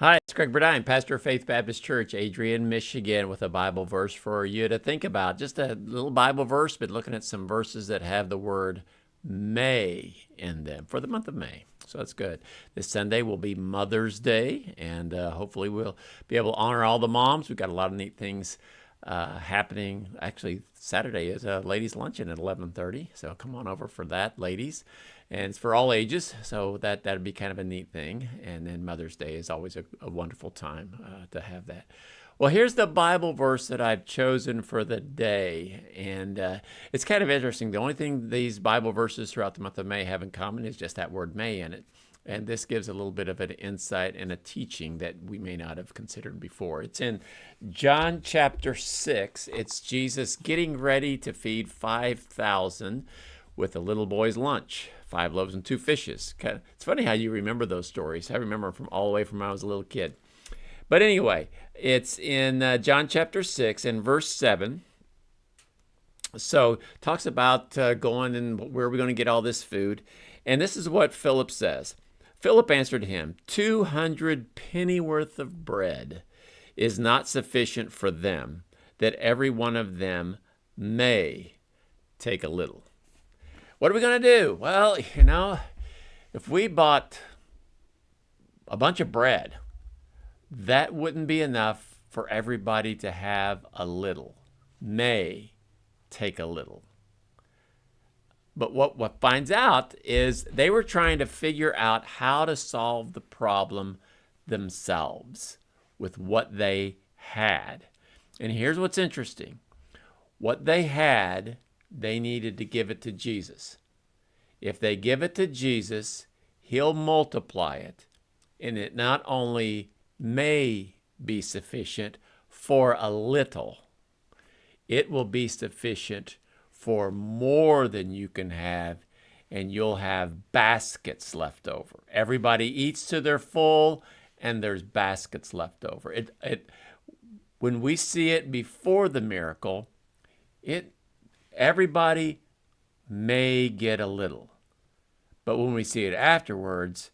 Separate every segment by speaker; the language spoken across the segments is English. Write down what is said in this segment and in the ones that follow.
Speaker 1: Hi, it's Greg Burdine, pastor of Faith Baptist Church, Adrian, Michigan, with a Bible verse for you to think about. Just a little Bible verse, but looking at some verses that have the word may in them for the month of May. So that's good. This Sunday will be Mother's Day, and hopefully we'll be able to honor all the moms. We've got a lot of neat things happening. Actually, Saturday is a ladies' luncheon at 11:30, so come on over for that, ladies. And it's for all ages, so that'd be kind of a neat thing. And then Mother's Day is always a wonderful time to have that. Well, here's the Bible verse that I've chosen for the day, and it's kind of interesting. The only thing these Bible verses throughout the month of May have in common is just that word "may" in it. And this gives a little bit of an insight and a teaching that we may not have considered before. It's in John chapter 6. It's Jesus getting ready to feed 5,000 with a little boy's lunch, 5 loaves and 2 fishes. It's funny how you remember those stories. I remember them from all the way from when I was a little kid. But anyway, it's in John chapter 6 and verse 7. So talks about going and where are we going to get all this food. And this is what Philip says. Philip answered him, 200 pennyworth of bread is not sufficient for them, that every one of them may take a little. What are we going to do? Well, if we bought a bunch of bread, that wouldn't be enough for everybody to have a little. May take a little. But what finds out is they were trying to figure out how to solve the problem themselves with what they had. And here's what's interesting. What they had, they needed to give it to Jesus. If they give it to Jesus, he'll multiply it. And it not only may be sufficient for a little, it will be sufficient for more than you can have, and you'll have baskets left over. Everybody eats to their full, and there's baskets left over. When we see it before the miracle, everybody may get a little. But when we see it afterwards,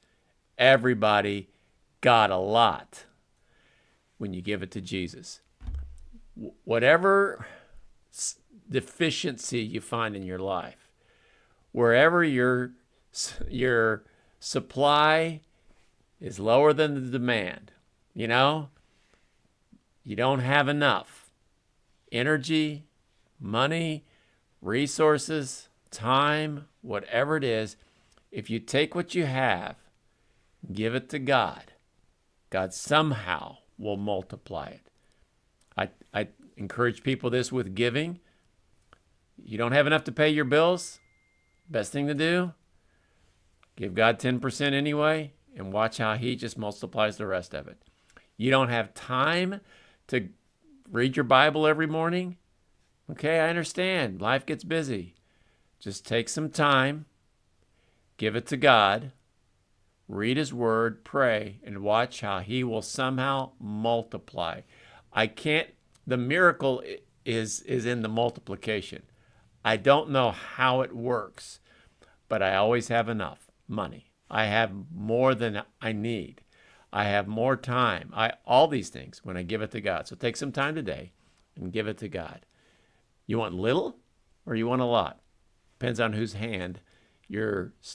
Speaker 1: everybody got a lot when you give it to Jesus. Whatever deficiency you find in your life, wherever your supply is lower than the demand, you don't have enough energy, money, resources, time, whatever it is, if you take what you have, give it to God, God somehow will multiply it. I encourage people this with giving. You don't have enough to pay your bills? Best thing to do, give God 10% anyway, and watch how he just multiplies the rest of it. You don't have time to read your Bible every morning? Okay, I understand. Life gets busy. Just take some time, give it to God, read his word, pray, and watch how he will somehow multiply. The miracle is in the multiplication. I don't know how it works, but I always have enough money. I have more than I need. I have more time. All these things when I give it to God. So take some time today and give it to God. You want little or you want a lot? Depends on whose hand you're studying.